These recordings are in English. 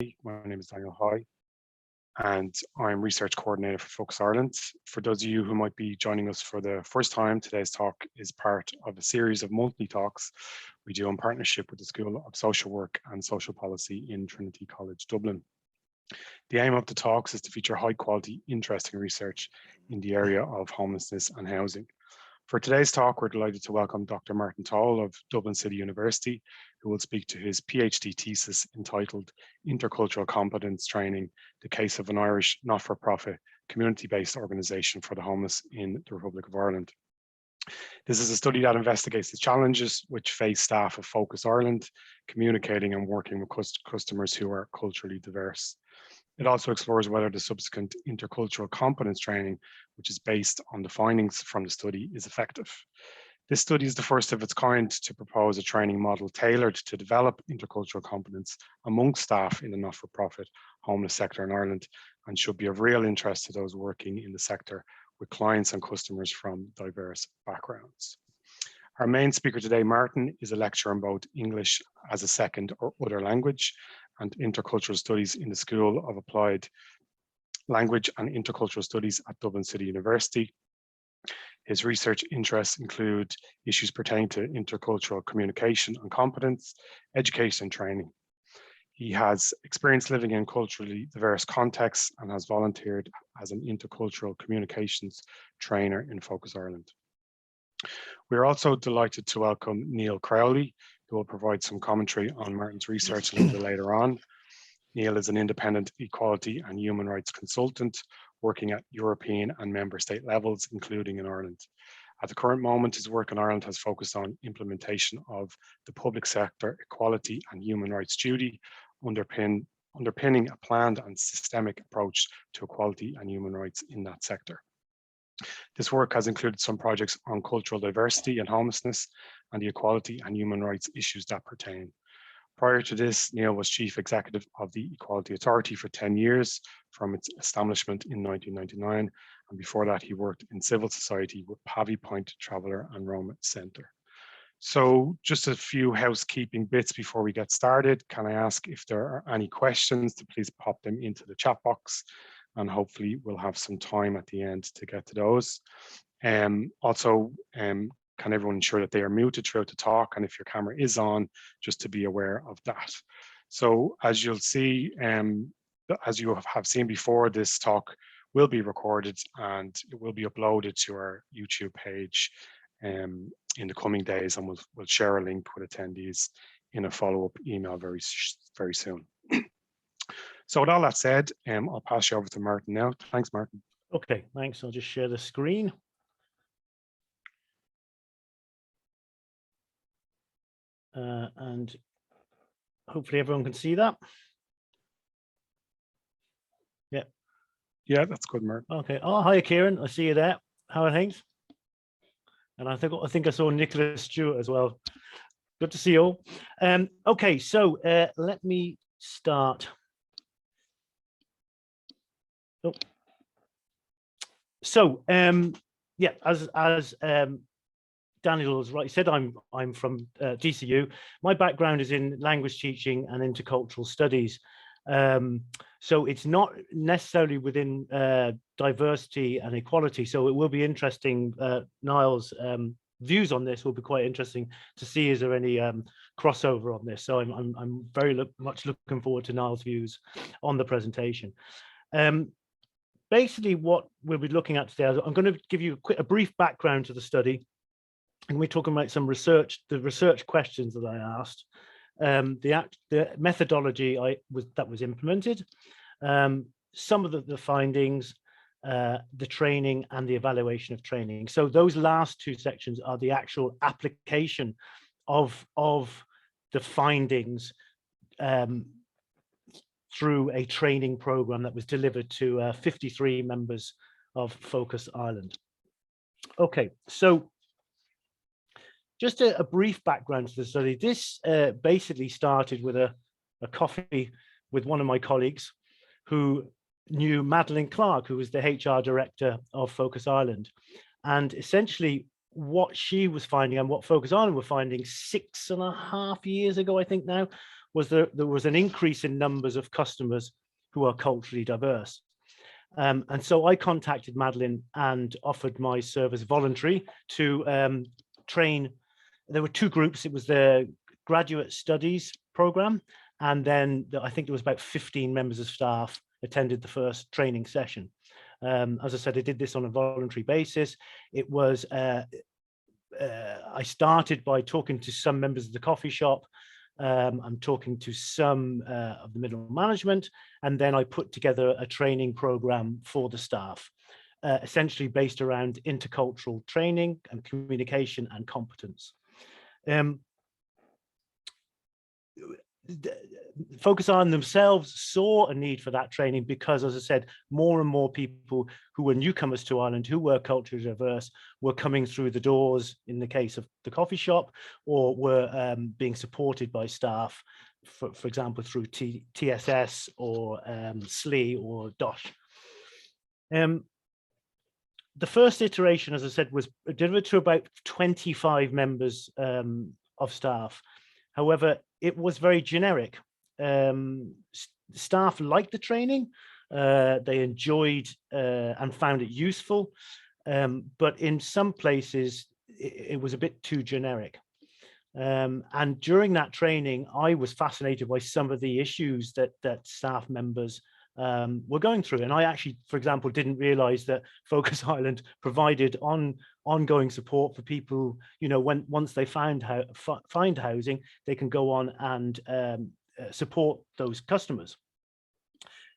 My name is Daniel Hoy, and I'm Research Coordinator for Focus Ireland. For those of you who might be joining us for the first time, today's talk is part of a series of monthly talks we do in partnership with the School of Social Work and Social Policy in Trinity College, Dublin. The aim of the talks is to feature high quality, interesting research in the area of homelessness and housing. For today's talk, we're delighted to welcome Dr. Martin Toll of Dublin City University, who will speak to his PhD thesis entitled Intercultural Competence Training, the Case of an Irish Not-for-Profit Community-Based Organisation for the Homeless in the Republic of Ireland. This is a study that investigates the challenges which face staff of Focus Ireland, communicating and working with customers who are culturally diverse. It also explores whether the subsequent intercultural competence training, which is based on the findings from the study, is effective. This study is the first of its kind to propose a training model tailored to develop intercultural competence among staff in the not-for-profit homeless sector in Ireland, and should be of real interest to those working in the sector with clients and customers from diverse backgrounds. Our main speaker today, Martin, is a lecturer in both English as a second or other language and intercultural studies in the School of Applied Language and Intercultural Studies at Dublin City University. His research interests include issues pertaining to intercultural communication and competence, education and training. He has experience living in culturally diverse contexts and has volunteered as an intercultural communications trainer in Focus Ireland. We are also delighted to welcome Neil Crowley, who will provide some commentary on Martin's research a little bit later on. Neil is an independent equality and human rights consultant working at European and member state levels, including in Ireland. At the current moment, his work in Ireland has focused on implementation of the public sector equality and human rights duty, underpinning a planned and systemic approach to equality and human rights in that sector. This work has included some projects on cultural diversity and homelessness and the equality and human rights issues that pertain. Prior to this, Neil was Chief Executive of the Equality Authority for 10 years from its establishment in 1999. And before that, he worked in civil society with Pavy Point Traveller and Roma Centre. So just a few housekeeping bits before we get started. Can I ask if there are any questions to please pop them into the chat box, and hopefully we'll have some time at the end to get to those. Can everyone ensure that they are muted throughout the talk, and if your camera is on, just to be aware of that. So as you'll see, as you have seen before, this talk will be recorded and it will be uploaded to our YouTube page in the coming days, and we'll share a link with attendees in a follow-up email very soon. So with all that said, I'll pass you over to Martin now. Thanks, Martin. Okay, thanks. I'll just share the screen. And hopefully everyone can see that. Yeah. Yeah, that's good, Martin. Okay. Oh, hi, Kieran. I see you there. How are things? And I think I saw Nicholas Stewart as well. Good to see you all. Okay, so let me start. Oh. So yeah, as Daniel has rightly said, I'm from DCU. My background is in language teaching and intercultural studies. So it's not necessarily within diversity and equality. So it will be interesting. Niall's views on this will be quite interesting to see. Is there any crossover on this? So I'm very much looking forward to Niall's views on the presentation. Basically, what we'll be looking at today, I'm going to give you a brief background to the study. And we're talking about some research, the research questions that I asked, the methodology that was implemented, some of the findings, the training and the evaluation of training. So those last two sections are the actual application of the findings through a training program that was delivered to 53 members of Focus Ireland. Okay, so just a brief background to the study. This basically started with a coffee with one of my colleagues who knew Madeline Clark, who was the HR director of Focus Ireland. And essentially what she was finding and what Focus Ireland were finding 6.5 years ago, I think now, was there was an increase in numbers of customers who are culturally diverse. And so I contacted Madeline and offered my service voluntary to train. There were two groups. It was the graduate studies program, and then I think there was about 15 members of staff attended the first training session. As I said, I did this on a voluntary basis. It was, I started by talking to some members of the coffee shop. I'm talking to some of the middle management, and then I put together a training program for the staff, essentially based around intercultural training and communication and competence. Focus on themselves saw a need for that training because, as I said, more and more people who were newcomers to Ireland, who were culturally diverse, were coming through the doors in the case of the coffee shop, or were being supported by staff, for example, through TSS or SLE or DOSH. The first iteration, as I said, was delivered to about 25 members of staff. However, it was very generic. Staff liked the training, they enjoyed and found it useful, but in some places it was a bit too generic. And during that training, I was fascinated by some of the issues that staff members were going through. And I actually, for example, didn't realize that Focus Ireland provided ongoing support for people, you know, once they find housing, they can go on and support those customers.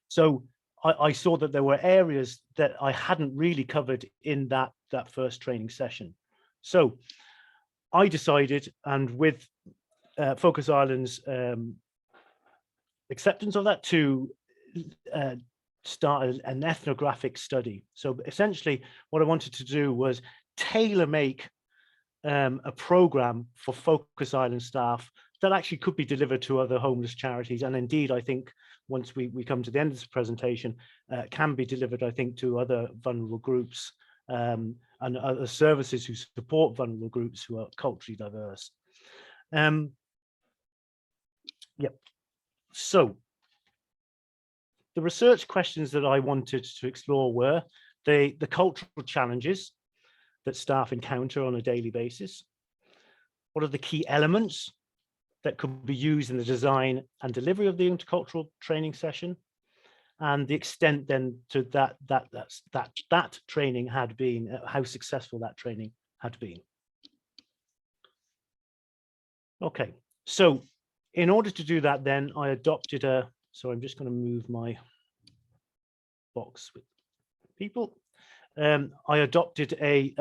So I saw that there were areas that I hadn't really covered in that first training session. So I decided, and with Focus Ireland's acceptance of that, to start an ethnographic study. So essentially what I wanted to do was tailor make a program for Focus Island staff that actually could be delivered to other homeless charities. And indeed, I think once we come to the end of this presentation, can be delivered, I think, to other vulnerable groups and other services who support vulnerable groups who are culturally diverse. Yep. So the research questions that I wanted to explore were the cultural challenges that staff encounter on a daily basis. What are the key elements that could be used in the design and delivery of the intercultural training session, and the extent then to that training had been, how successful that training had been. Okay, so in order to do that, then I adopted a, so I'm just going to move my box with people. I adopted a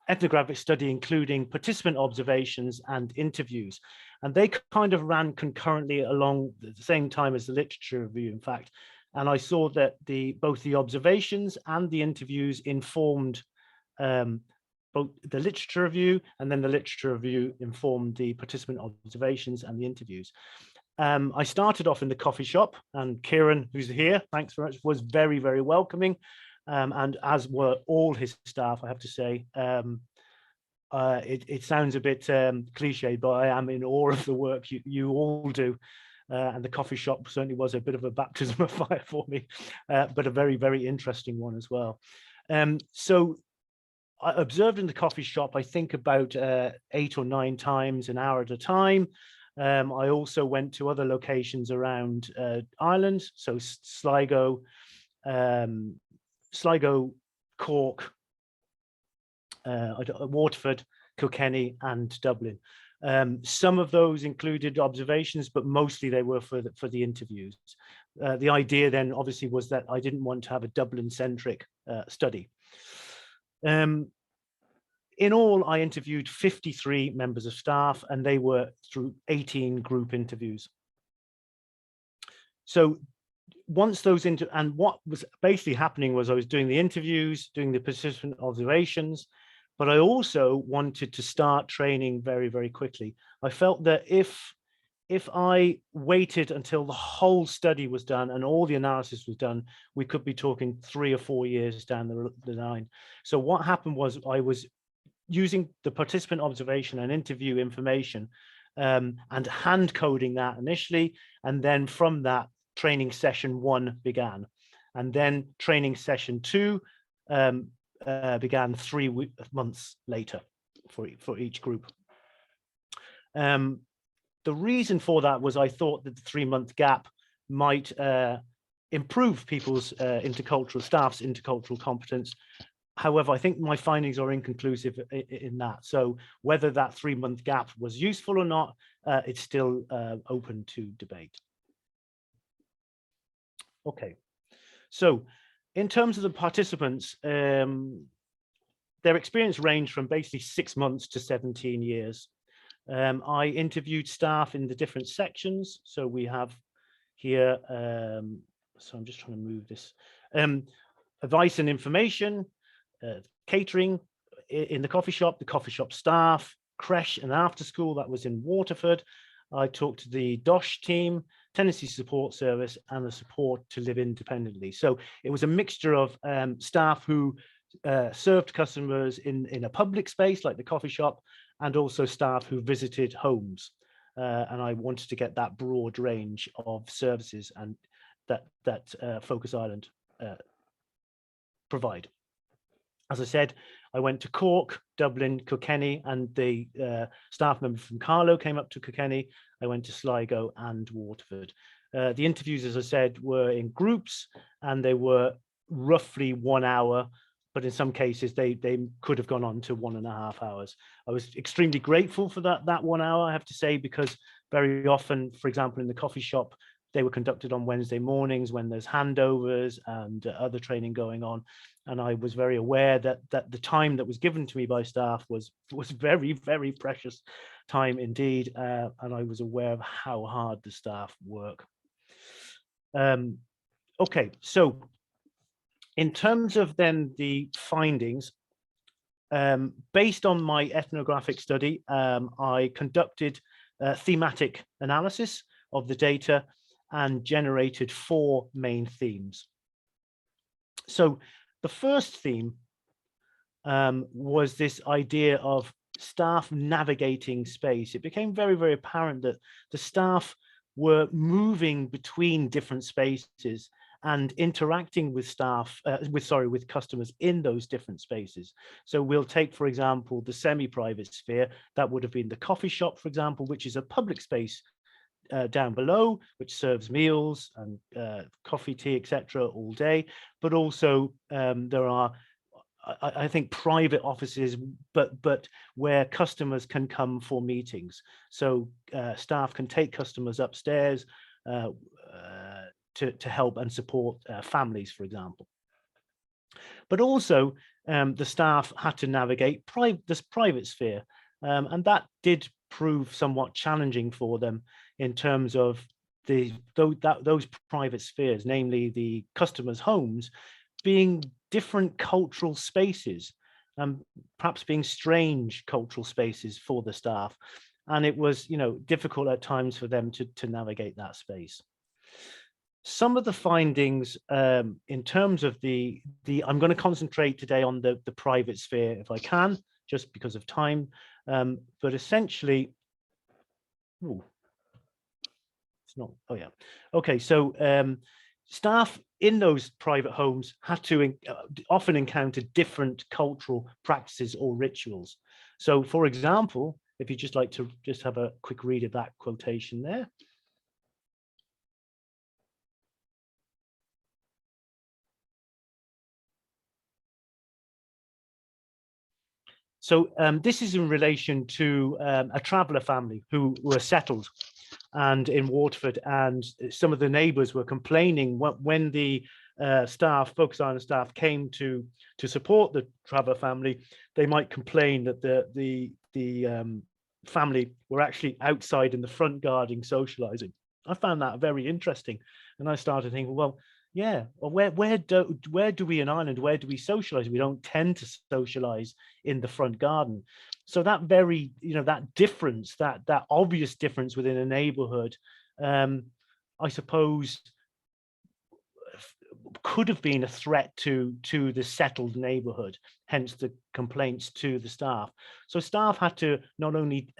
ethnographic study including participant observations and interviews, and they kind of ran concurrently along the same time as the literature review, in fact. And I saw that both the observations and the interviews informed both the literature review, and then the literature review informed the participant observations and the interviews. I started off in the coffee shop, and Kieran, who's here, thanks very much, was very, very welcoming. And as were all his staff, I have to say. It sounds a bit cliche, but I am in awe of the work you all do. And the coffee shop certainly was a bit of a baptism of fire for me, but a very, very interesting one as well. So I observed in the coffee shop, I think about 8 or 9 times an hour at a time. I also went to other locations around Ireland, so Sligo, Cork, Waterford, Kilkenny, and Dublin. Some of those included observations, but mostly they were for the interviews. The idea then obviously was that I didn't want to have a Dublin-centric study. In all, I interviewed 53 members of staff, and they were through 18 group interviews. So once those and what was basically happening was I was doing the interviews, doing the participant observations, but I also wanted to start training very, very quickly. I felt that if I waited until the whole study was done and all the analysis was done, we could be talking 3 or 4 years down the line. So what happened was I was using the participant observation and interview information and hand coding that initially. And then from that, training session 1 began. And then training session 2 began 3 months later for each group. The reason for that was I thought that the 3-month gap might improve people's staff's intercultural competence. However, I think my findings are inconclusive in that. So whether that 3-month gap was useful or not, it's still open to debate. Okay, so in terms of the participants, their experience ranged from basically 6 months to 17 years. I interviewed staff in the different sections. So we have here, so I'm just trying to move this, advice and information, catering in the coffee shop staff, creche and after school, that was in Waterford. I talked to the DOSH team, tenancy support service, and the support to live independently. So it was a mixture of staff who served customers in a public space like the coffee shop, and also staff who visited homes. And I wanted to get that broad range of services and that Focus Island provide. As I said, I went to Cork, Dublin, Kilkenny, and the staff member from Carlow came up to Kilkenny. I went to Sligo and Waterford. The interviews, as I said, were in groups, and they were roughly 1 hour, but in some cases they could have gone on to 1.5 hours. I was extremely grateful for that 1 hour, I have to say, because very often, for example, in the coffee shop, they were conducted on Wednesday mornings when there's handovers and other training going on. And I was very aware that the time that was given to me by staff was very, very precious time indeed. And I was aware of how hard the staff work. Okay, so in terms of then the findings, based on my ethnographic study, I conducted thematic analysis of the data and generated 4 main themes. So the first theme was this idea of staff navigating space. It became very, very apparent that the staff were moving between different spaces and interacting with with customers in those different spaces. So we'll take, for example, the semi-private sphere. That would have been the coffee shop, for example, which is a public space down below, which serves meals and coffee, tea, etc. all day. But also there are, I think, private offices, but where customers can come for meetings. So staff can take customers upstairs to help and support families, for example. But also the staff had to navigate this private sphere, and that did prove somewhat challenging for them in terms of those private spheres, namely the customers' homes, being different cultural spaces, perhaps being strange cultural spaces for the staff. And it was, difficult at times for them to navigate that space. Some of the findings in terms of I'm going to concentrate today on the private sphere if I can, just because of time. But essentially, it's not, oh yeah. Okay, so staff in those private homes had to often encounter different cultural practices or rituals. So for example, if you'd just like to just have a quick read of that quotation there. So this is in relation to a traveller family who were settled and in Waterford, and some of the neighbours were complaining when the Focus Island staff came to support the traveller family. They might complain that the family were actually outside in the front garden socialising. I found that very interesting, and I started thinking, well, yeah, where do we in Ireland, where do we socialise? We don't tend to socialise in the front garden. So that very, that difference, that obvious difference within a neighbourhood, I suppose, could have been a threat to the settled neighbourhood, hence the complaints to the staff. So staff had to not only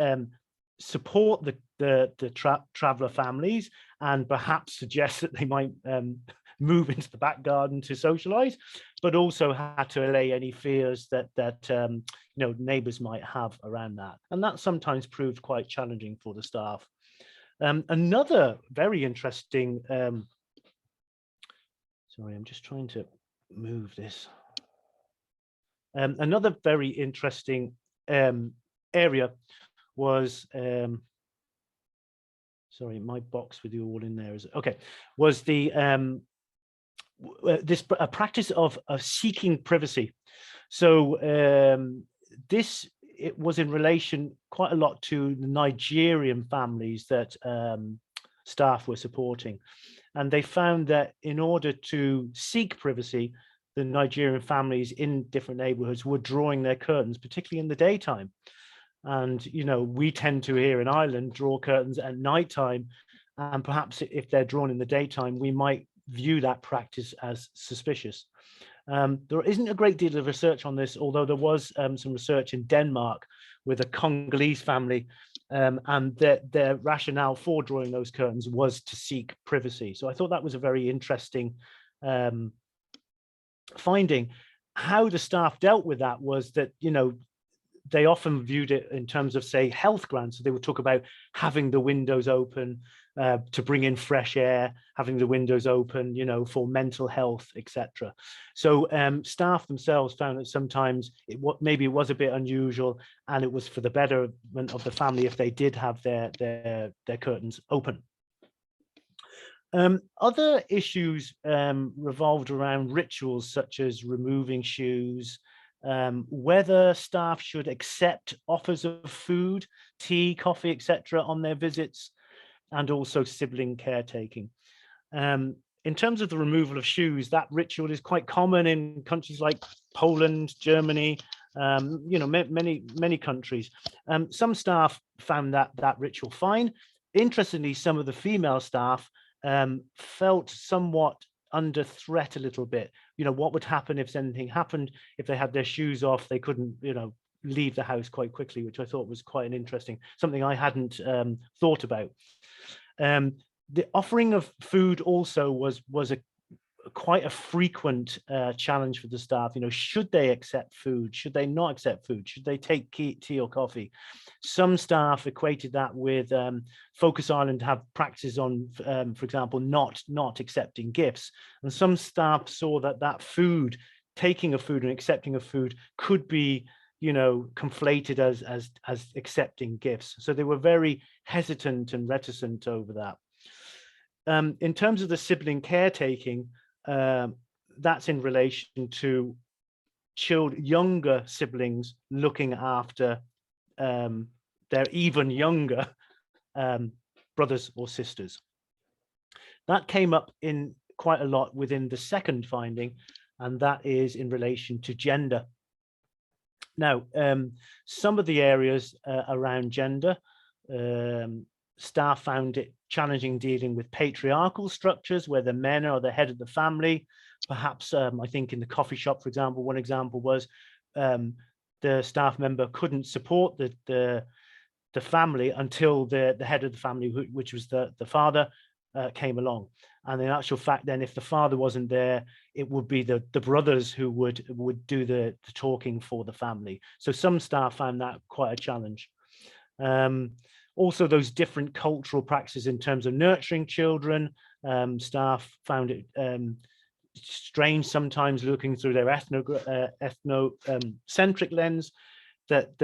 support the traveller families and perhaps suggest that they might move into the back garden to socialise, but also had to allay any fears that neighbours might have around that. And that sometimes proved quite challenging for the staff. Another very interesting, sorry, I'm just trying to move this. Another very interesting area was, sorry, my box with you all in there is, okay, was the, a practice of seeking privacy. So it was in relation quite a lot to the Nigerian families that staff were supporting. And they found that in order to seek privacy, the Nigerian families in different neighborhoods were drawing their curtains, particularly in the daytime. And, we tend to here in Ireland draw curtains at nighttime. And perhaps if they're drawn in the daytime, we might view that practice as suspicious. There isn't a great deal of research on this, although there was some research in Denmark with a Congolese family, and their rationale for drawing those curtains was to seek privacy. So I thought that was a very interesting finding. How the staff dealt with that was that, they often viewed it in terms of, say, health grounds. So they would talk about having the windows open to bring in fresh air, having the windows open, for mental health, etc. So staff themselves found that sometimes maybe it was a bit unusual, and it was for the betterment of the family if they did have their curtains open. Other issues revolved around rituals such as removing shoes, whether staff should accept offers of food, tea, coffee, etc. on their visits, and also sibling caretaking. In terms of the removal of shoes, that ritual is quite common in countries like Poland, Germany, many countries. Some staff found that ritual fine. Interestingly, some of the female staff felt somewhat under threat a little bit. What would happen if anything happened? If they had their shoes off, they couldn't, leave the house quite quickly, which I thought was quite an interesting, something I hadn't thought about. The offering of food also was quite a frequent challenge for the staff. Should they accept food? Should they not accept food? Should they take tea or coffee? Some staff equated that with Focus Ireland have practices on, for example, not accepting gifts. And some staff saw that food, taking of food and accepting of food could be, conflated as accepting gifts. So they were very hesitant and reticent over that. In terms of the sibling caretaking, that's in relation to younger siblings looking after their even younger brothers or sisters. That came up in quite a lot within the second finding, and that is in relation to gender. Now, some of the areas around gender, staff found it challenging dealing with patriarchal structures where the men are the head of the family. Perhaps, I think in the coffee shop, for example, one example was the staff member couldn't support the family until the head of the family, which was the father, came along. And in actual fact, then if the father wasn't there, it would be the brothers who would do the talking for the family. So some staff found that quite a challenge. Also, those different cultural practices in terms of nurturing children, staff found it strange sometimes looking through their ethnocentric lens that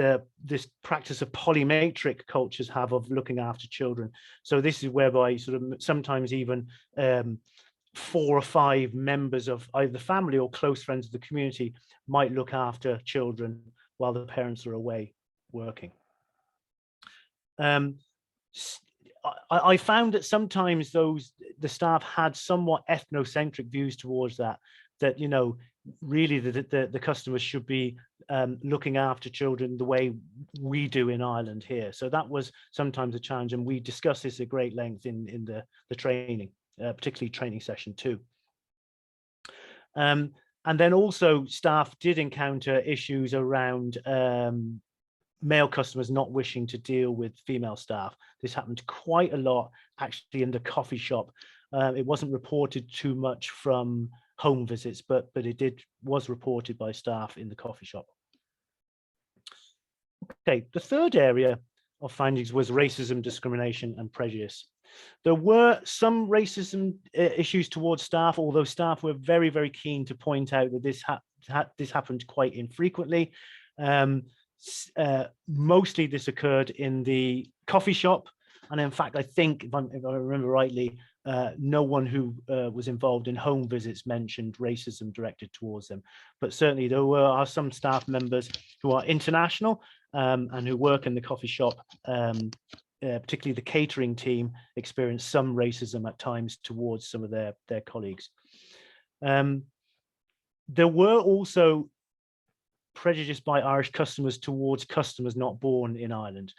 this practice of polymatric cultures have of looking after children. So this is whereby sort of sometimes even 4 or 5 members of either the family or close friends of the community might look after children while the parents are away working. I found that sometimes the staff had somewhat ethnocentric views towards that really the customers should be looking after children the way we do in Ireland here. So that was sometimes a challenge, and we discussed this at great length in the training, particularly training session 2. And then also staff did encounter issues around male customers not wishing to deal with female staff. This happened quite a lot actually in the coffee shop. It wasn't reported too much from home visits, but it was reported by staff in the coffee shop. Okay, the third area of findings was racism, discrimination, and prejudice. There were some racism issues towards staff, although staff were very, very keen to point out that this happened quite infrequently. Mostly this occurred in the coffee shop. And in fact, I think, if I remember rightly, no one who was involved in home visits mentioned racism directed towards them. But certainly there are some staff members who are international and who work in the coffee shop, particularly the catering team, experienced some racism at times towards some of their colleagues. There were also prejudice by Irish customers towards customers not born in Ireland.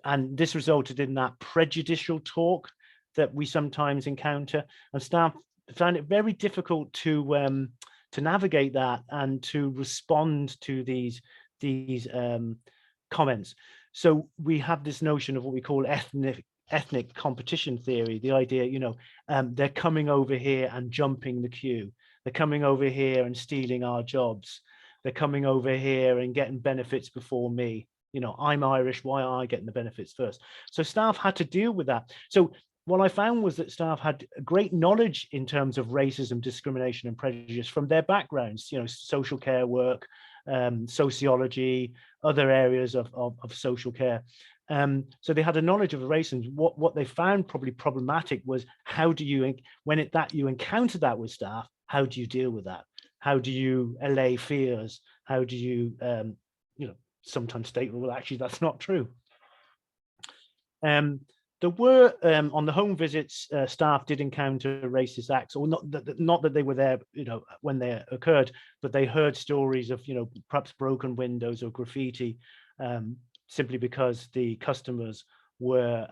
And this resulted in that prejudicial talk that we sometimes encounter, and staff found it very difficult to navigate that and to respond to these comments. So we have this notion of what we call ethnic competition theory, the idea, you know, they're coming over here and jumping the queue. They're coming over here and stealing our jobs. They're coming over here and getting benefits before me. You know, I'm Irish, why am I getting the benefits first? So staff had to deal with that. So what I found was that staff had great knowledge in terms of racism, discrimination, and prejudice from their backgrounds, you know, social care work, sociology, other areas of social care. So they had a knowledge of racism. What they found probably problematic was how do you, when you encounter that with staff, how do you deal with that? How do you allay fears? How do you, you know, sometimes state, well, actually, that's not true. There were, on the home visits, staff did encounter racist acts, or not that they were there, you know, when they occurred, but they heard stories of, you know, perhaps broken windows or graffiti, simply because the customers were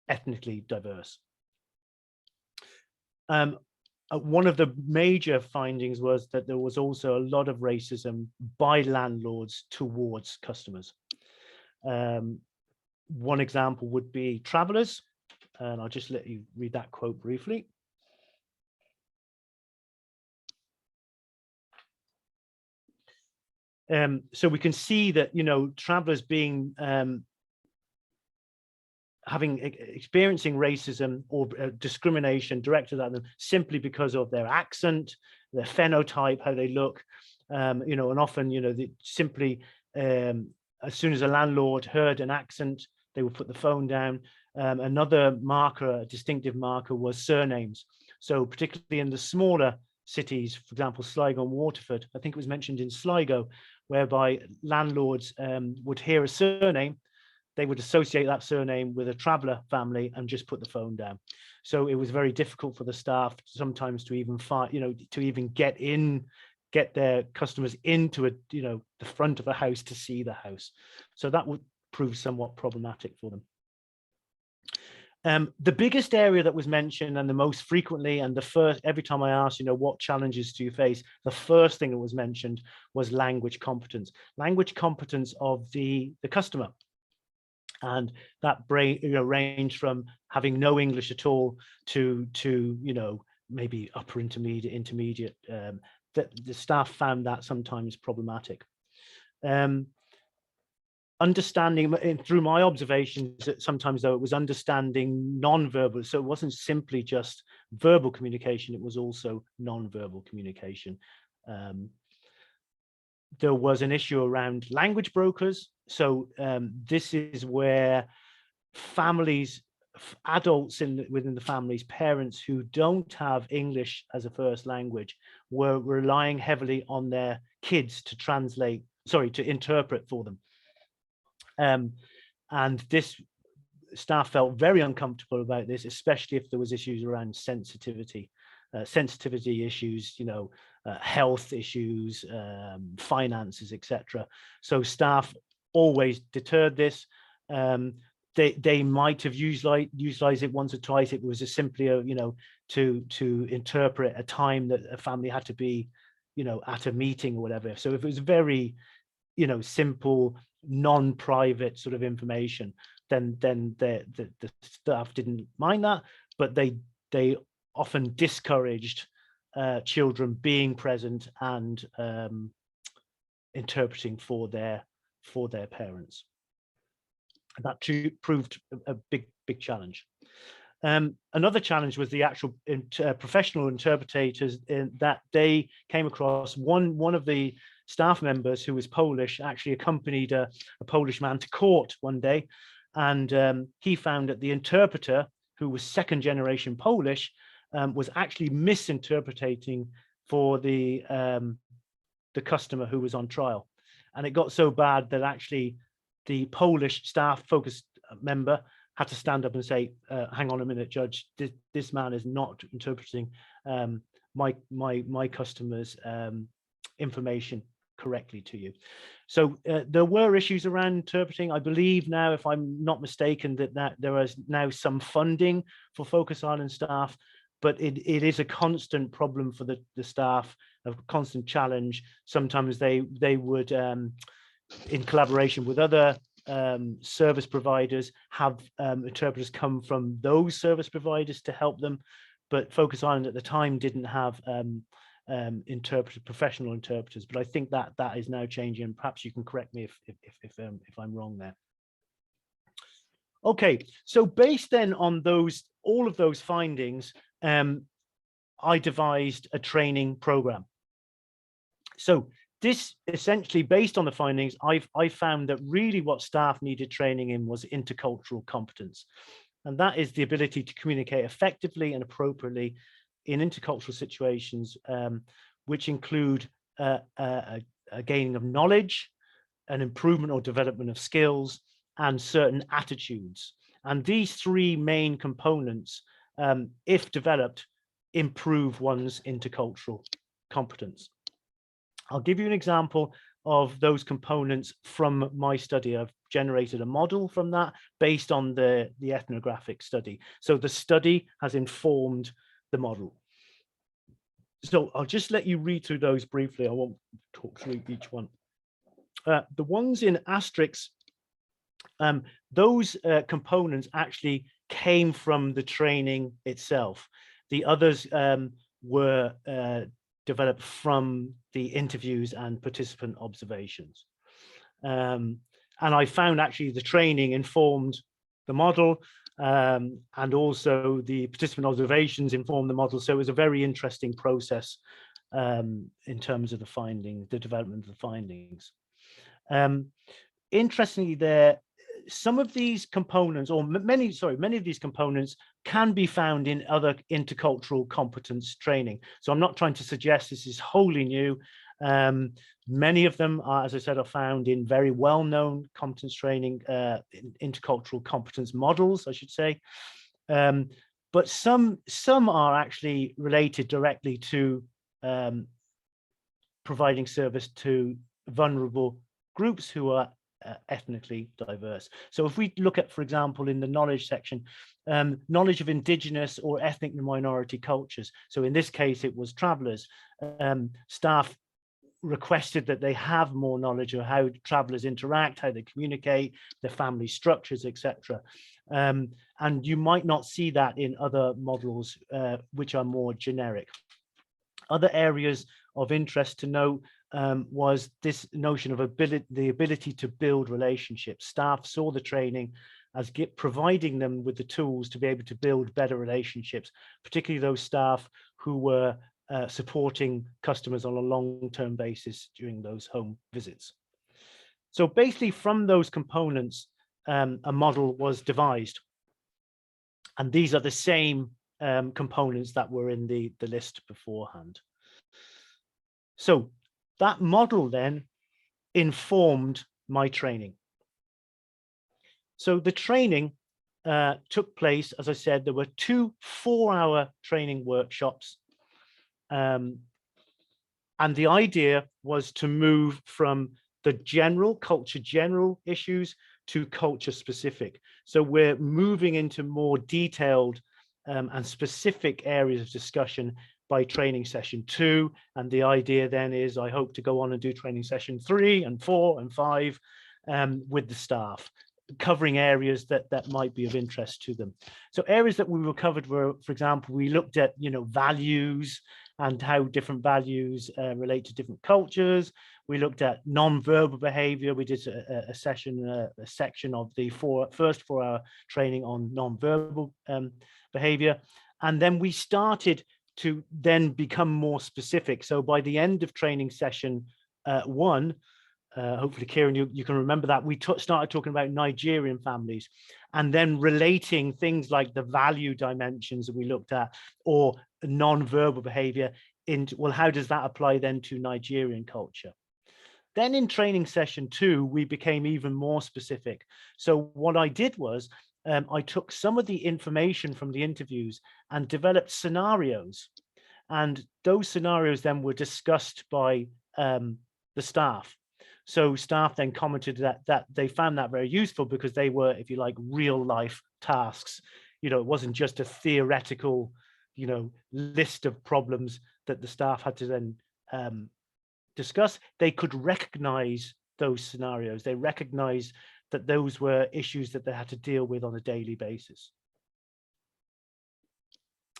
ethnically diverse. One of the major findings was that there was also a lot of racism by landlords towards customers. One example would be travelers, and I'll just let you read that quote briefly. So we can see that, you know, travelers being experiencing racism or discrimination directed at them simply because of their accent, their phenotype, how they look, you know, and often, you know, simply as soon as a landlord heard an accent, they would put the phone down. Another marker, a distinctive marker, was surnames. So particularly in the smaller cities, for example, Sligo and Waterford, I think it was mentioned in Sligo, whereby landlords would hear a surname, they would associate that surname with a traveller family and just put the phone down. So it was very difficult for the staff sometimes to even find, you know, to even get their customers into you know, the front of a house to see the house. So that would prove somewhat problematic for them. The biggest area that was mentioned and the most frequently, and every time I asked, you know, what challenges do you face, the first thing that was mentioned was language competence of the customer. And that ranged from having no English at all to you know, maybe upper intermediate. That the staff found that sometimes problematic. Understanding, through my observations, that sometimes though it was understanding non-verbal, so it wasn't simply just verbal communication, it was also non-verbal communication. There was an issue around language brokers. So this is where families, adults within the families, parents who don't have English as a first language, were relying heavily on their kids to interpret for them. And this staff felt very uncomfortable about this, especially if there was issues around sensitivity issues, you know, health issues, finances, etc. So staff always deterred this. They might have utilized it once or twice. It was simply you know, to interpret a time that a family had to be, you know, at a meeting or whatever. So if it was very, you know, simple, non-private sort of information, then the staff didn't mind that, but they often discouraged children being present and interpreting for their parents. That too proved a big challenge. Another challenge was the actual professional interpreters, in that they came across one of the staff members who was Polish actually accompanied a Polish man to court one day, and he found that the interpreter, who was second generation Polish, was actually misinterpreting for the customer who was on trial. And it got so bad that actually the Polish staff focus member had to stand up and say, hang on a minute, judge, this man is not interpreting my customer's information correctly to you. So there were issues around interpreting. I believe now, if I'm not mistaken, that there is now some funding for Focus Island staff, but it is a constant problem for the staff, a constant challenge. Sometimes they would, in collaboration with other service providers, have interpreters come from those service providers to help them, but Focus Island at the time didn't have professional interpreters. But I think that is now changing. Perhaps you can correct me if I'm wrong there. Okay, so based then on all of those findings, I devised a training program. So this essentially, based on the findings, I found that really what staff needed training in was intercultural competence. And that is the ability to communicate effectively and appropriately in intercultural situations, which include a gaining of knowledge, an improvement or development of skills, and certain attitudes. And these three main components, if developed, improve one's intercultural competence. I'll give you an example of those components from my study. I've generated a model from that based on the ethnographic study. So the study has informed the model. So I'll just let you read through those briefly. I won't talk through each one. The ones in asterisks, those components actually came from the training itself. The others were developed from the interviews and participant observations. And I found actually the training informed the model, and also the participant observations informed the model. So it was a very interesting process in terms of the findings, the development of the findings. Interestingly, some of these components, or many of these components can be found in other intercultural competence training. So I'm not trying to suggest this is wholly new. Many of them are, as I said, are found in very well-known competence training, intercultural competence models, I should say. But some are actually related directly to providing service to vulnerable groups who are ethnically diverse. So if we look at, for example, in the knowledge section, knowledge of indigenous or ethnic minority cultures. So in this case, it was travelers. Staff requested that they have more knowledge of how travelers interact, how they communicate, their family structures, etc. And you might not see that in other models, which are more generic. Other areas of interest to note was this notion of the ability to build relationships. Staff saw the training as providing them with the tools to be able to build better relationships, particularly those staff who were supporting customers on a long-term basis during those home visits. So basically from those components, a model was devised. And these are the same components that were in the list beforehand. So that model then informed my training. So the training took place, as I said, there were 2 4-hour training workshops. And the idea was to move from the general issues to culture specific. So we're moving into more detailed and specific areas of discussion by training session 2. And the idea then is I hope to go on and do training session 3 and 4 and 5 with the staff, covering areas that might be of interest to them. So areas that we were covered were, for example, we looked at, values and how different values relate to different cultures. We looked at non-verbal behavior. We did a section of the first 4-hour training on non-verbal behavior. And then we started to then become more specific. So by the end of training session 1, hopefully, Kieran, you can remember that, we started talking about Nigerian families and then relating things like the value dimensions that we looked at or non-verbal behavior into, well, how does that apply then to Nigerian culture? Then in training session 2, we became even more specific. So what I did was I took some of the information from the interviews and developed scenarios. And those scenarios then were discussed by the staff. So staff then commented that they found that very useful because they were, if you like, real life tasks. It wasn't just a theoretical, list of problems that the staff had to then discuss. They could recognize those scenarios. They recognized that those were issues that they had to deal with on a daily basis.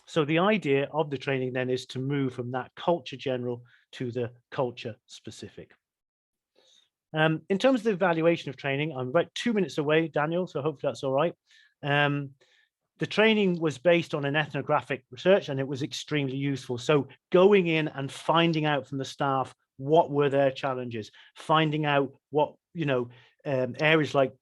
So the idea of the training then is to move from that culture general to the culture specific. In terms of the evaluation of training, I'm about 2 minutes away, Daniel, so hopefully that's all right. The training was based on an ethnographic research and it was extremely useful. So going in and finding out from the staff what were their challenges, finding out what, areas like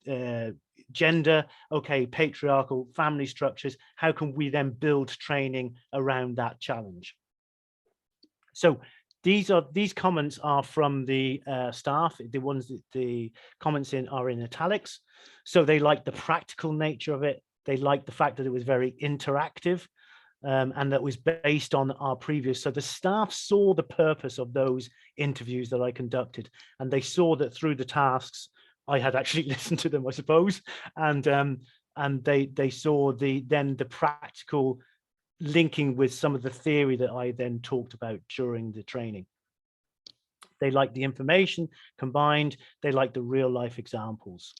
gender, okay, patriarchal family structures, how can we then build training around that challenge? So these comments are from the staff. The ones that the comments are in italics. So they like the practical nature of it. They like the fact that it was very interactive and that was based on our previous. So the staff saw the purpose of those interviews that I conducted, and they saw that through the tasks, I had actually listened to them, I suppose, and they saw the practical linking with some of the theory that I then talked about during the training. They like the information combined. They like the real life examples.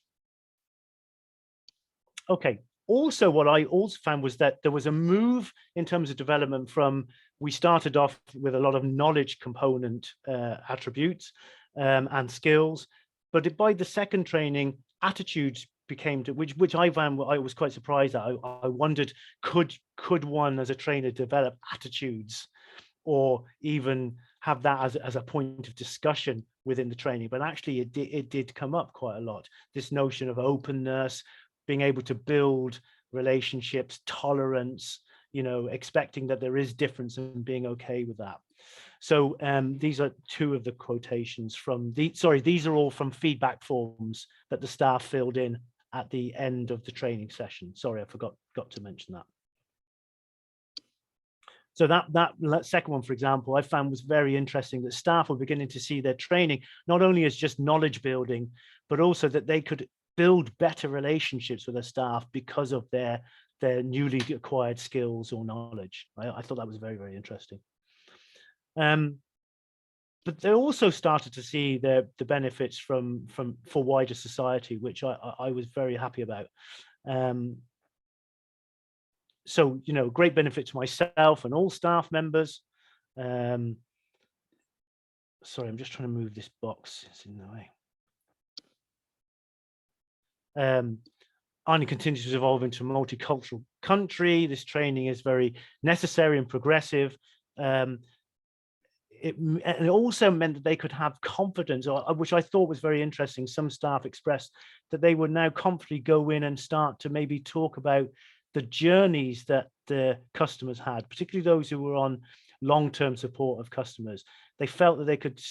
Okay. Also, what I also found was that there was a move in terms of development from, we started off with a lot of knowledge component attributes and skills, but by the second training, attitudes became to, which I found I was quite surprised at. I wondered, could one as a trainer develop attitudes or even have that as a point of discussion within the training? But actually it did come up quite a lot. This notion of openness, being able to build relationships, tolerance, expecting that there is difference and being okay with that. So these are 2 of the quotations from these are all from feedback forms that the staff filled in at the end of the training session. Sorry, I forgot to mention that. So that second one, for example, I found was very interesting, that staff were beginning to see their training not only as just knowledge building, but also that they could build better relationships with their staff because of their newly acquired skills or knowledge. I thought that was very, very interesting. But they also started to see the benefits for wider society, which I was very happy about. So, great benefit to myself and all staff members. Sorry, I'm just trying to move this box. It's in the way. Ireland continues to evolve into a multicultural country. This training is very necessary and progressive. It also meant that they could have confidence, which I thought was very interesting. Some staff expressed that they would now confidently go in and start to maybe talk about the journeys that the customers had, particularly those who were on long-term support of customers. They felt that they could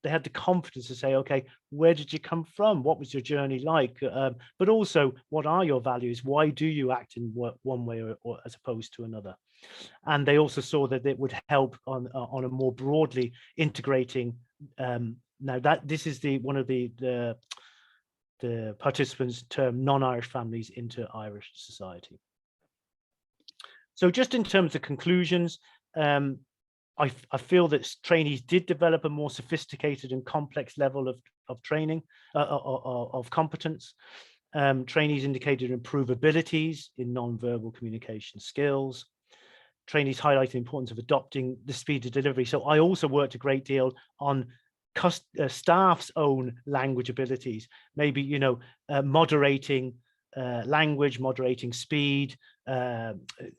they had the confidence to say, okay, where did you come from? What was your journey like? But also, what are your values? Why do you act in one way or as opposed to another? And they also saw that it would help on a more broadly integrating. Now that this is one of the participants term non-Irish families into Irish society. So just in terms of conclusions, I feel that trainees did develop a more sophisticated and complex level of training, of competence. Trainees indicated improved abilities in non-verbal communication skills. Trainees highlighted the importance of adopting the speed of delivery. So I also worked a great deal on staff's own language abilities, maybe, you know, moderating language, moderating speed,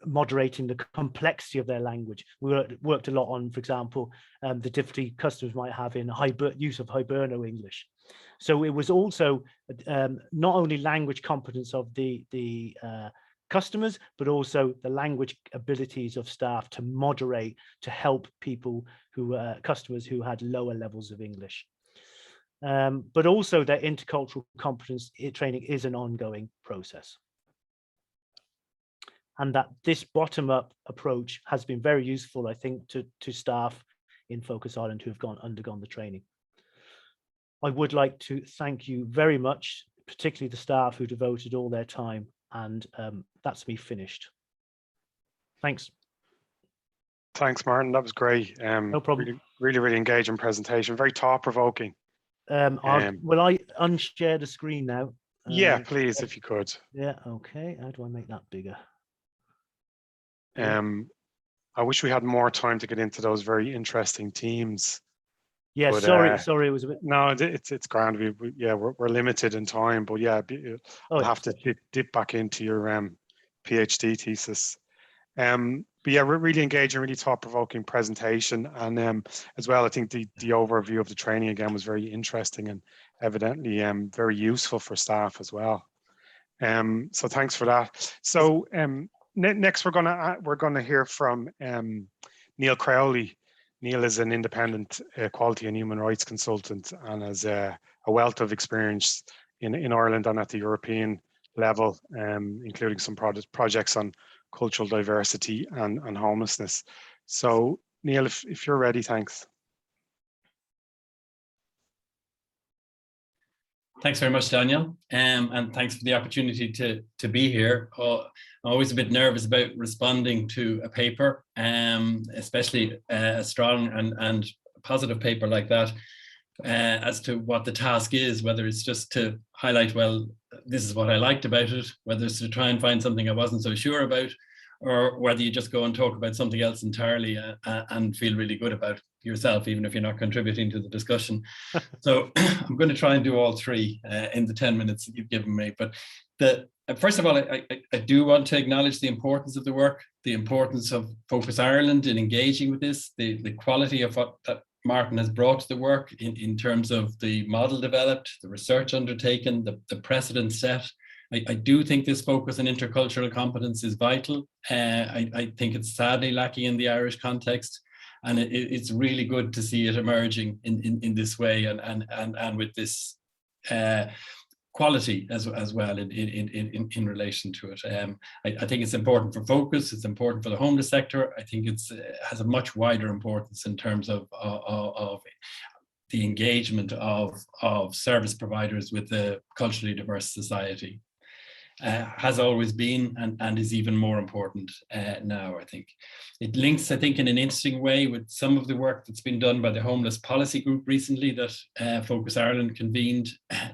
moderating the complexity of their language. We worked a lot on, for example, the difficulty customers might have in use of Hiberno English. So it was also not only language competence of the customers, but also the language abilities of staff to moderate, to help people who customers who had lower levels of English. But also their intercultural competence training is an ongoing process. And that this bottom-up approach has been very useful, I think, to staff in Focus Ireland who have undergone the training. I would like to thank you very much, particularly the staff who devoted all their time, and that's me finished. Thanks. Thanks, Martin. That was great. No problem. Really engaging presentation. Very thought-provoking. Will I unshare the screen now? Yeah, please, if you could. Yeah, okay. How do I make that bigger? I wish we had more time to get into those very interesting teams. Yeah, but, sorry, it was a bit. No, it's grand. We're limited in time, but yeah, I'll have to dip back into your PhD thesis. But yeah, really engaging, really thought-provoking presentation, and as well, I think the overview of the training again was very interesting and evidently very useful for staff as well. So thanks for that. So next we're gonna hear from Neil Crowley. Neil is an independent quality and human rights consultant and has a wealth of experience in Ireland and at the European level, including some projects on cultural diversity and homelessness. So Neil, if you're ready, thanks. Thanks very much, Daniel, and thanks for the opportunity to be here. I'm always a bit nervous about responding to a paper, especially a strong and positive paper like that, as to what the task is, whether it's just to highlight, well, this is what I liked about it, whether it's to try and find something I wasn't so sure about, or whether you just go and talk about something else entirely and feel really good about yourself, even if you're not contributing to the discussion. So I'm going to try and do all three in the 10 minutes that you've given me. But first of all, I do want to acknowledge the importance of the work, the importance of Focus Ireland in engaging with this, the quality of what that Martin has brought to the work in terms of the model developed, the research undertaken, the precedent set. I do think this focus on intercultural competence is vital. I think it's sadly lacking in the Irish context, and it's really good to see it emerging in this way and with this quality as well in relation to it. I think it's important for Focus. It's important for the homeless sector. I think it has a much wider importance in terms of the engagement of service providers with the culturally diverse society. Has always been and is even more important now, I think. It links, I think, in an interesting way with some of the work that's been done by the Homeless Policy Group recently that Focus Ireland convened,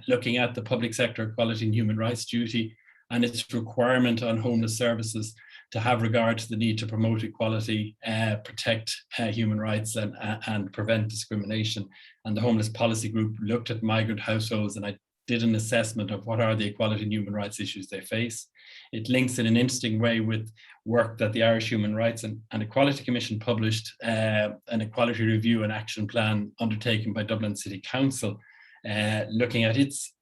looking at the public sector equality and human rights duty and its requirement on homeless services to have regard to the need to promote equality, protect human rights and prevent discrimination. And the Homeless Policy Group looked at migrant households, and I did an assessment of what are the equality and human rights issues they face. It links in an interesting way with work that the Irish Human Rights and Equality Commission published, an equality review and action plan undertaken by Dublin City Council, looking at its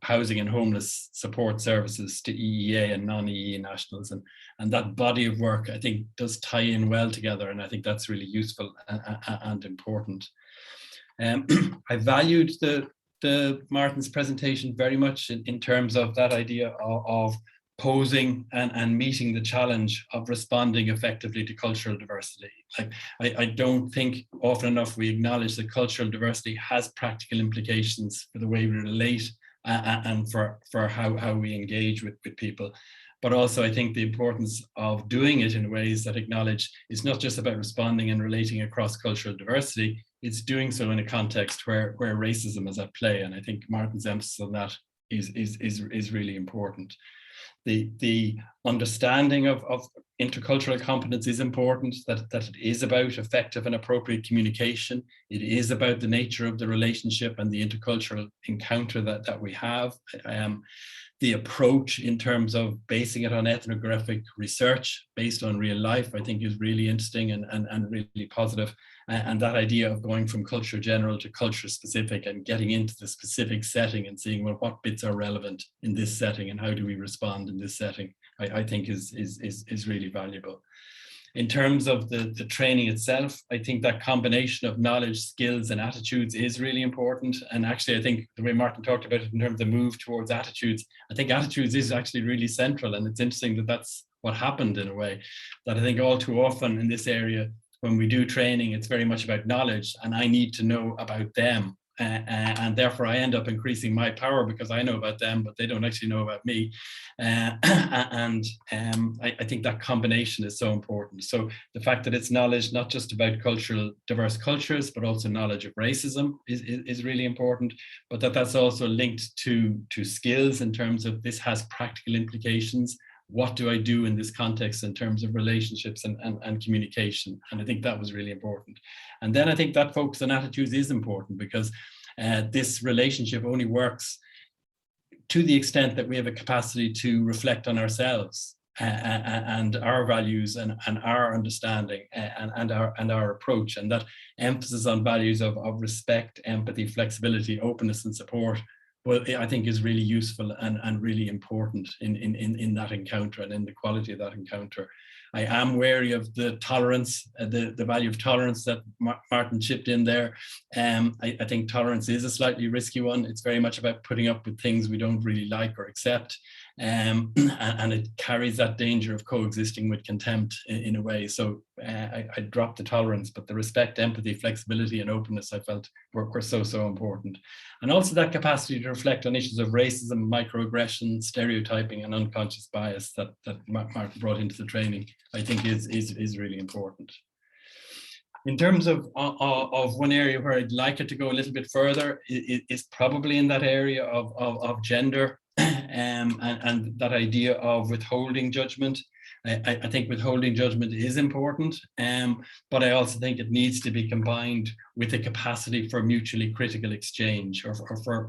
housing and homeless support services to EEA and non-EEA nationals. And that body of work, I think, does tie in well together, and I think that's really useful and important. I valued the Martin's presentation very much in terms of that idea of posing and meeting the challenge of responding effectively to cultural diversity. I don't think often enough we acknowledge that cultural diversity has practical implications for the way we relate and for how we engage with people. But also I think the importance of doing it in ways that acknowledge it's not just about responding and relating across cultural diversity, it's doing so in a context where racism is at play. And I think Martin's emphasis on that is really important. The understanding of intercultural competence is important, that it is about effective and appropriate communication. It is about the nature of the relationship and the intercultural encounter that we have. The approach in terms of basing it on ethnographic research based on real life, I think is really interesting and really positive. And that idea of going from culture general to culture specific and getting into the specific setting and seeing, well, what bits are relevant in this setting and how do we respond in this setting, I think is really valuable. In terms of the training itself, I think that combination of knowledge, skills, and attitudes is really important. And actually, I think the way Martin talked about it in terms of the move towards attitudes, I think attitudes is actually really central. And it's interesting that that's what happened in a way, that I think all too often in this area, when we do training, it's very much about knowledge, and I need to know about them. And therefore I end up increasing my power because I know about them, but they don't actually know about me. I think that combination is so important. So the fact that it's knowledge, not just about diverse cultures, but also knowledge of racism is really important, but that's also linked to skills in terms of this has practical implications. What do I do in this context in terms of relationships and communication? And I think that was really important. And then I think that focus on attitudes is important because this relationship only works to the extent that we have a capacity to reflect on ourselves and our values and our understanding and our approach. And that emphasis on values of respect, empathy, flexibility, openness, and support, well, I think is really useful and really important in that encounter and in the quality of that encounter. I am wary of the tolerance, the value of tolerance that Martin chipped in there. I think tolerance is a slightly risky one. It's very much about putting up with things we don't really like or accept. And it carries that danger of coexisting with contempt in a way. So I dropped the tolerance, but the respect, empathy, flexibility, and openness I felt were so important. And also that capacity to reflect on issues of racism, microaggression, stereotyping, and unconscious bias that Martin brought into the training, I think is really important. In terms of one area where I'd like it to go a little bit further is probably in that area of gender and that idea of withholding judgment. I think withholding judgment is important, but I also think it needs to be combined with a capacity for mutually critical exchange or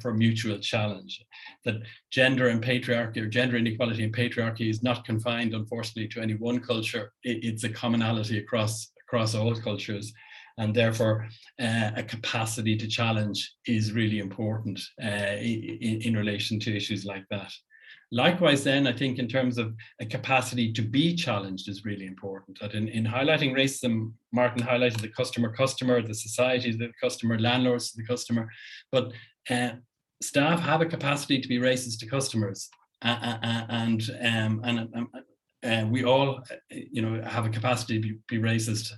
for mutual challenge. That gender and patriarchy, or gender inequality and patriarchy, is not confined, unfortunately, to any one culture. It's a commonality across all cultures. And therefore, a capacity to challenge is really important in relation to issues like that. Likewise, then, I think in terms of a capacity to be challenged is really important. That in highlighting racism, Martin highlighted the customer, the society, the customer, landlords, the customer, but staff have a capacity to be racist to customers, and we all, have a capacity to be racist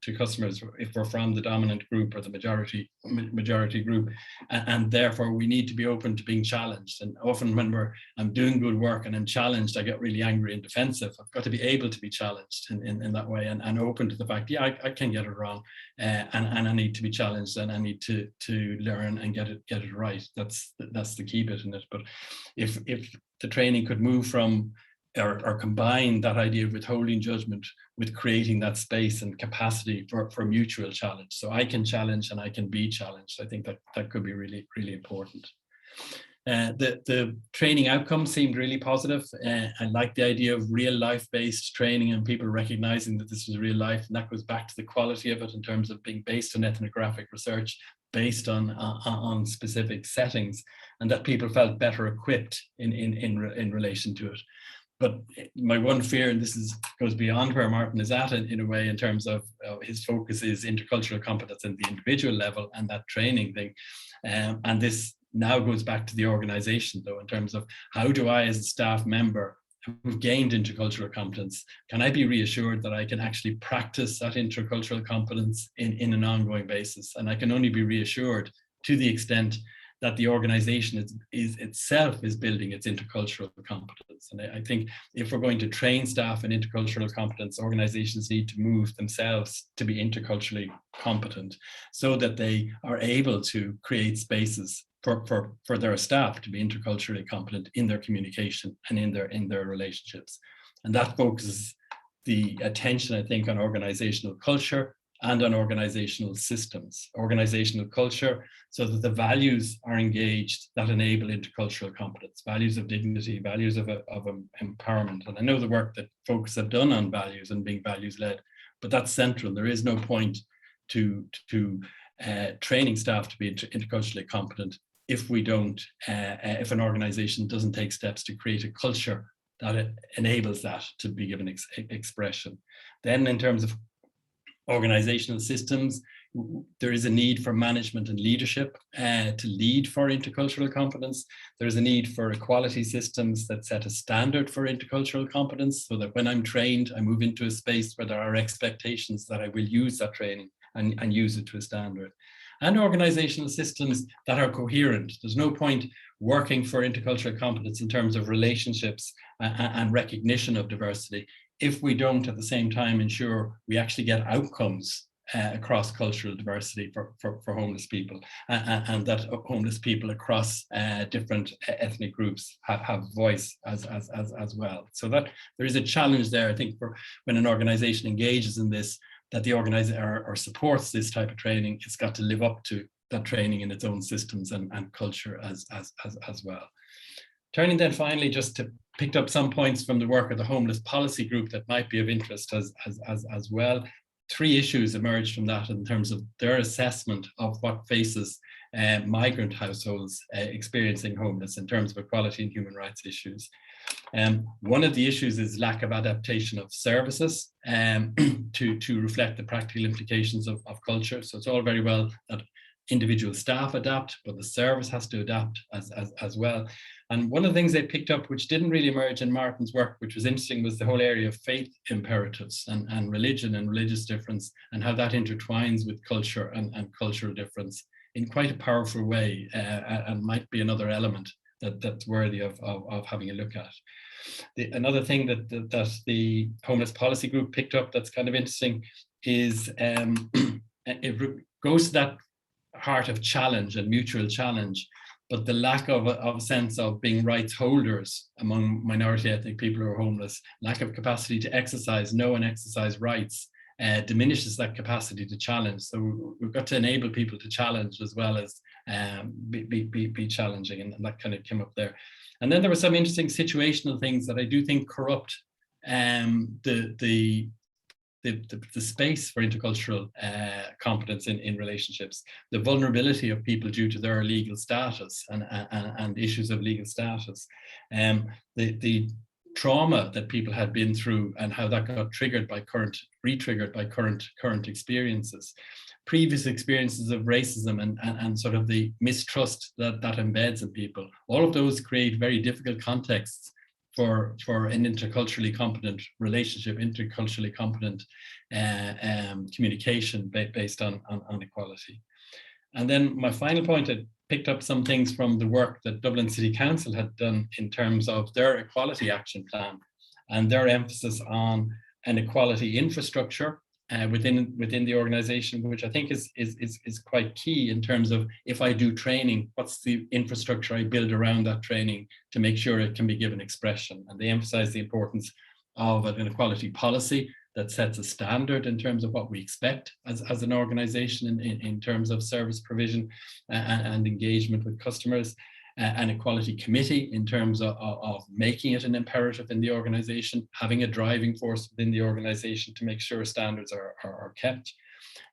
to customers if we're from the dominant group or the majority group, and therefore we need to be open to being challenged. And often when I'm doing good work and I'm challenged, I get really angry and defensive. I've got to be able to be challenged in that way and open to the fact, yeah, I can get it wrong, and I need to be challenged, and I need to learn and get it right. That's the key bit in it. But if the training could move from or combine that idea of withholding judgment with creating that space and capacity for mutual challenge. So I can challenge and I can be challenged. I think that could be really, really important. The training outcomes seemed really positive. I like the idea of real life-based training and people recognizing that this was real life, and that goes back to the quality of it in terms of being based on ethnographic research, based on specific settings, and that people felt better equipped in relation to it. But my one fear, and this goes beyond where Martin is at in a way, in terms of his focus is intercultural competence at the individual level and that training thing. And this now goes back to the organization, though, in terms of how do I, as a staff member who've gained intercultural competence, can I be reassured that I can actually practice that intercultural competence in an ongoing basis? And I can only be reassured to the extent that the organization is itself is building its intercultural competence. And I think if we're going to train staff in intercultural competence, organizations need to move themselves to be interculturally competent so that they are able to create spaces for their staff to be interculturally competent in their communication and in their relationships. And that focuses the attention, I think, on organizational culture and on organizational systems. Organizational culture, so that the values are engaged that enable intercultural competence, values of dignity, values of empowerment. And I know the work that folks have done on values and being values-led, but that's central. There is no point to training staff to be interculturally competent if we don't, if an organization doesn't take steps to create a culture that enables that to be given expression. Then in terms of organizational systems, there is a need for management and leadership to lead for intercultural competence. There's a need for equality systems that set a standard for intercultural competence, so that when I'm trained, I move into a space where there are expectations that I will use that training and use it to a standard. And organizational systems that are coherent. There's no point working for intercultural competence in terms of relationships and recognition of diversity if we don't at the same time ensure we actually get outcomes across cultural diversity for homeless people, and that homeless people across different ethnic groups have voice as well. So that there is a challenge there, I think, for when an organization engages in this, that the organizer or supports this type of training, it's got to live up to that training in its own systems and culture as well. Turning then finally just to pick up some points from the work of the homeless policy group that might be of interest as well. 3 issues emerged from that in terms of their assessment of what faces migrant households experiencing homeless in terms of equality and human rights issues. One of the issues is lack of adaptation of services to reflect the practical implications of culture. So it's all very well that individual staff adapt, but the service has to adapt as well. And one of the things they picked up, which didn't really emerge in Martin's work, which was interesting, was the whole area of faith imperatives and religion and religious difference, and how that intertwines with culture and cultural difference in quite a powerful way, and might be another element that's worthy of having a look at. Another thing that the homeless policy group picked up that's kind of interesting is it goes to that heart of challenge and mutual challenge, but the lack of a sense of being rights holders among minority ethnic people who are homeless, lack of capacity to know and exercise rights, diminishes that capacity to challenge. So we've got to enable people to challenge as well as be challenging, and that kind of came up there. And then there were some interesting situational things that I do think corrupt the space for intercultural competence in relationships, the vulnerability of people due to their legal status and issues of legal status, the trauma that people had been through and how that got re-triggered by current experiences, previous experiences of racism and sort of the mistrust that embeds in people. All of those create very difficult contexts for an interculturally competent relationship, interculturally competent communication based on equality. And then my final point, I picked up some things from the work that Dublin City Council had done in terms of their equality action plan and their emphasis on an equality infrastructure within the organization, which I think is quite key in terms of, if I do training, what's the infrastructure I build around that training to make sure it can be given expression. And they emphasize the importance of an equality policy that sets a standard in terms of what we expect as an organization in terms of service provision and engagement with customers. An equality committee in terms of making it an imperative in the organization, having a driving force within the organization to make sure standards are kept.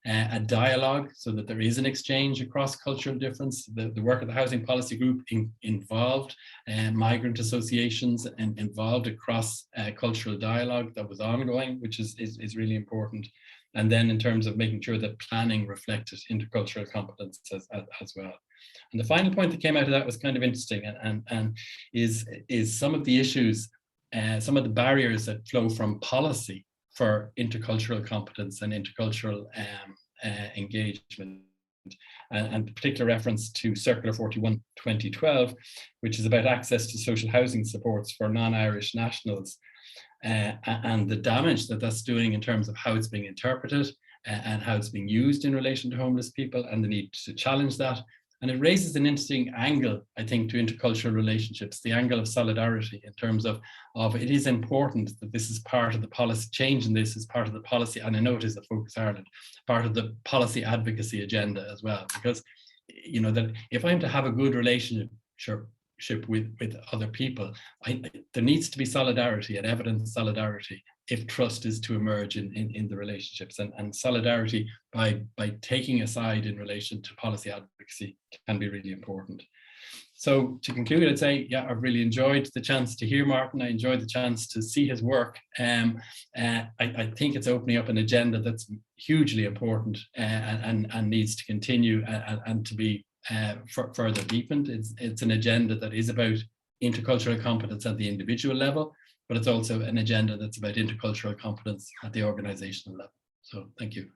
A dialogue so that there is an exchange across cultural difference. The work of the Housing Policy Group involved migrant associations and involved across cultural dialogue that was ongoing, which is really important. And then in terms of making sure that planning reflected intercultural competence as well. And the final point that came out of that was kind of interesting and is some of the issues, some of the barriers that flow from policy for intercultural competence and intercultural engagement. and particular reference to Circular 41 2012, which is about access to social housing supports for non-Irish nationals, and the damage that that's doing in terms of how it's being interpreted and how it's being used in relation to homeless people, and the need to challenge that. And it raises an interesting angle, I think, to intercultural relationships, the angle of solidarity, in terms of it is important that this is part of the policy, change in this is part of the policy, and I know it is at Focus Ireland, part of the policy advocacy agenda as well. Because, you know, that if I'm to have a good relationship with other people, there needs to be solidarity and evidence solidarity if trust is to emerge in the relationships, and solidarity by taking a side in relation to policy advocacy can be really important. So to conclude, I'd say, yeah, I've really enjoyed the chance to hear Martin. I enjoyed the chance to see his work. I think it's opening up an agenda that's hugely important and needs to continue and to be further deepened. It's an agenda that is about intercultural competence at the individual level, but it's also an agenda that's about intercultural competence at the organizational level. So thank you.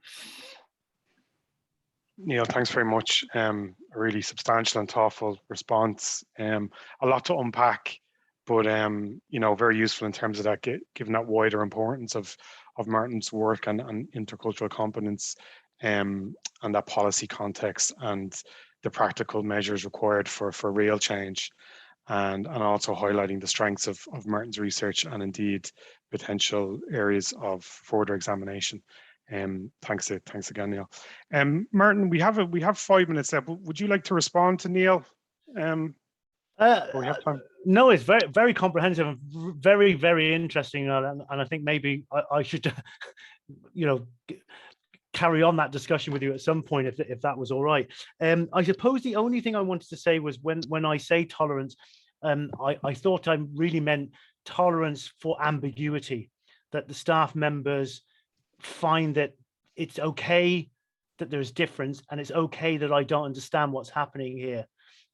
Neil, thanks very much. A really substantial and thoughtful response. A lot to unpack, but you know, very useful in terms of that, given that wider importance of Martin's work and intercultural competence, and that policy context and the practical measures required for real change, and also highlighting the strengths of Martin's research and indeed potential areas of further examination. Thanks again, Neil. Martin, we have 5 minutes left. Would you like to respond to Neil? We have time. No, it's very, very comprehensive and very, very interesting, and I think maybe I should, you know, carry on that discussion with you at some point if that was all right. I suppose the only thing I wanted to say was when I say tolerance, I thought I really meant tolerance for ambiguity, that the staff members find that it's okay that there's difference, and it's okay that I don't understand what's happening here,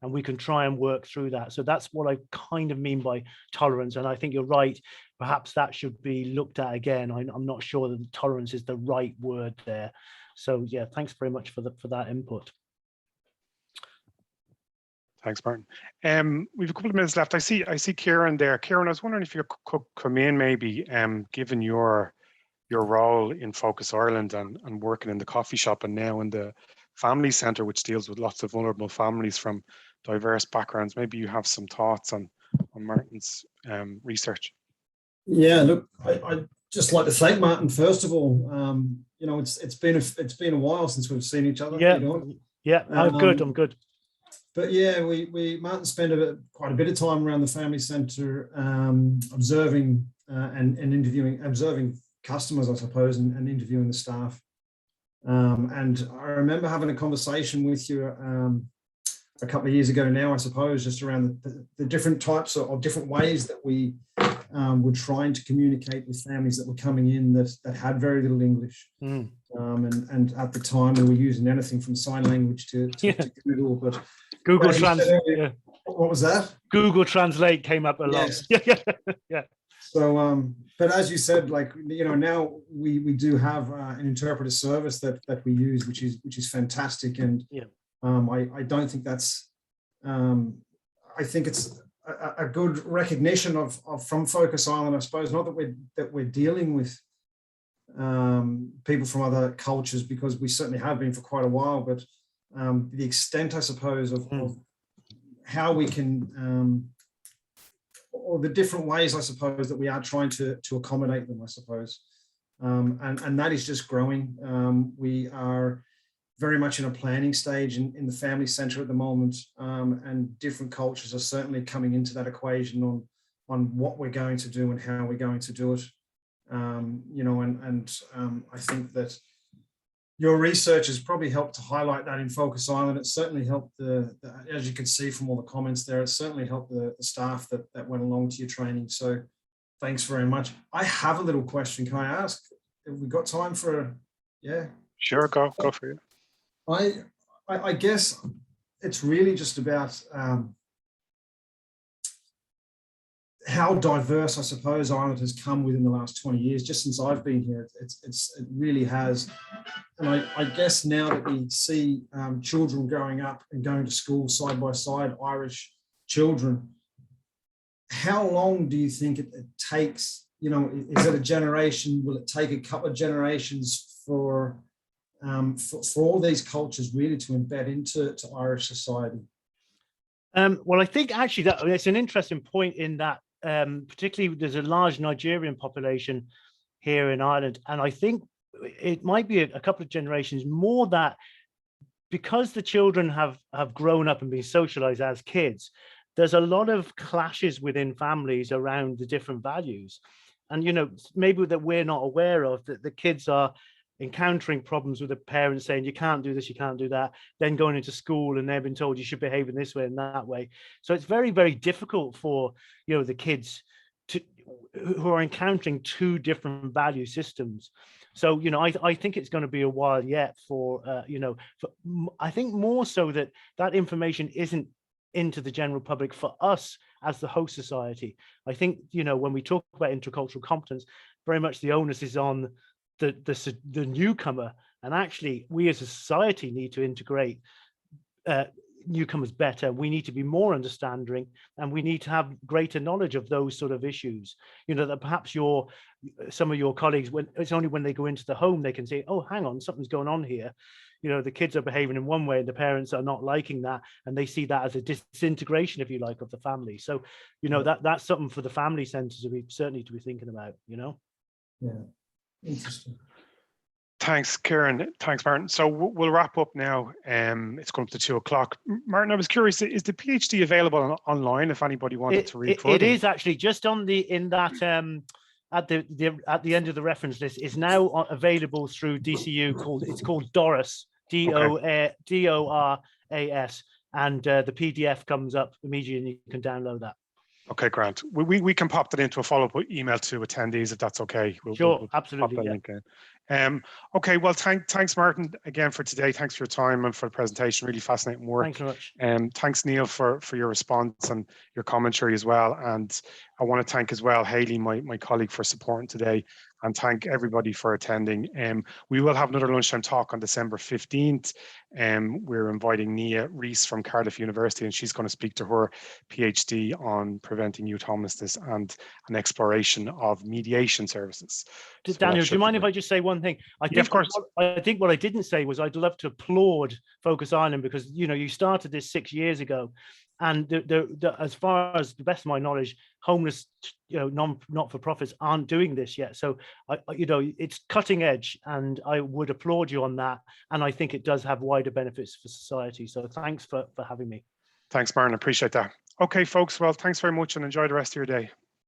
and we can try and work through that. So that's what I kind of mean by tolerance, and I think you're right. Perhaps that should be looked at again. I'm not sure that tolerance is the right word there. So yeah, thanks very much for that input. Thanks, Martin. We have a couple of minutes left. I see Kieran there. Kieran, I was wondering if you could come in, maybe, given your role in Focus Ireland and working in the coffee shop and now in the family centre, which deals with lots of vulnerable families from diverse backgrounds. Maybe you have some thoughts on Martin's research. Yeah, look, I'd just like to thank Martin first of all. You know, it's been a while since we've seen each other. Yeah, I'm good. But yeah, Martin spent quite a bit of time around the family centre, observing and observing customers, I suppose, and interviewing the staff. And I remember having a conversation with you a couple of years ago now, I suppose, just around the different types of different ways that we were trying to communicate with families that were coming in that had very little English. And at the time we were using anything from sign language to Google, but Google Translate. Yeah. What was that? Google Translate came up a lot. Yes. Yeah. So, but as you said, like, you know, now we do have an interpreter service that we use, which is fantastic, and I don't think that's I think it's a good recognition of from Focus Ireland, I suppose, not that we're dealing with people from other cultures, because we certainly have been for quite a while, but the extent, I suppose, of how we can or the different ways, I suppose, that we are trying to accommodate them, I suppose. And that is just growing. We are very much in a planning stage in the family centre at the moment, and different cultures are certainly coming into that equation on what we're going to do and how we're going to do it. You know, and I think that your research has probably helped to highlight that in Focus Ireland. It certainly helped as you can see from all the comments there, it certainly helped the staff that went along to your training. So thanks very much. I have a little question. Can I ask? Have we got time for? Yeah. Sure, go for it. I guess it's really just about how diverse, I suppose, Ireland has come within the last 20 years. Just since I've been here, it really has. And I guess now that we see children growing up and going to school side by side, Irish children, how long do you think it takes? You know, is it a generation? Will it take a couple of generations for all these cultures really to embed into Irish society? Well, I think actually it's an interesting point in that particularly there's a large Nigerian population here in Ireland, and I think it might be a couple of generations more that because the children have grown up and been socialized as kids, there's a lot of clashes within families around the different values. And, you know, maybe that we're not aware of, that the kids are encountering problems with the parents saying, you can't do this, you can't do that, then going into school and they've been told you should behave in this way and that way. So it's very, very difficult for, you know, the kids who are encountering two different value systems. So, you know, I think it's going to be a while yet for, you know, I think more so that information isn't into the general public for us as the host society. I think, you know, when we talk about intercultural competence, very much the onus is on the newcomer, and actually we as a society need to integrate newcomers better. We need to be more understanding, and we need to have greater knowledge of those sort of issues. You know, that perhaps some of your colleagues, when it's only when they go into the home they can say, oh, hang on, something's going on here. You know, the kids are behaving in one way and the parents are not liking that, and they see that as a disintegration, if you like, of the family. So, you know, that's something for the family centers to be certainly to be thinking about, you know. Yeah, interesting. Thanks, Kieran. Thanks, Martin. So we'll wrap up now. It's come up to 2:00. Martin, I was curious, is the PhD available online if anybody wanted to read further? It is actually just on at the end of the reference list. Is now available through DCU. It's called Doris, DORAS, and the PDF comes up immediately and you can download that. Okay, Grant. We can pop that into a follow-up email to attendees if that's okay. Sure, absolutely. Pop that link in. Okay, well, thanks, Martin, again for today. Thanks for your time and for the presentation. Really fascinating work. Thanks so much. Thanks, Neil, for your response and your commentary as well. And I want to thank as well Hayley, my colleague, for supporting today, and thank everybody for attending. We will have another lunchtime talk on December 15th. We're inviting Nia Rees from Cardiff University, and she's going to speak to her PhD on preventing youth homelessness and an exploration of mediation services. Daniel, do you mind if I just say one thing? Yeah, of course. I think what I didn't say was I'd love to applaud Focus Ireland, because, you know, you started this 6 years ago, and as far as the best of my knowledge, homeless, you know, not-for-profits aren't doing this yet. So, you know, it's cutting edge, and I would applaud you on that. And I think it does have wider benefits for society. So thanks for having me. Thanks, Martin. I appreciate that. Okay, folks. Well, thanks very much and enjoy the rest of your day.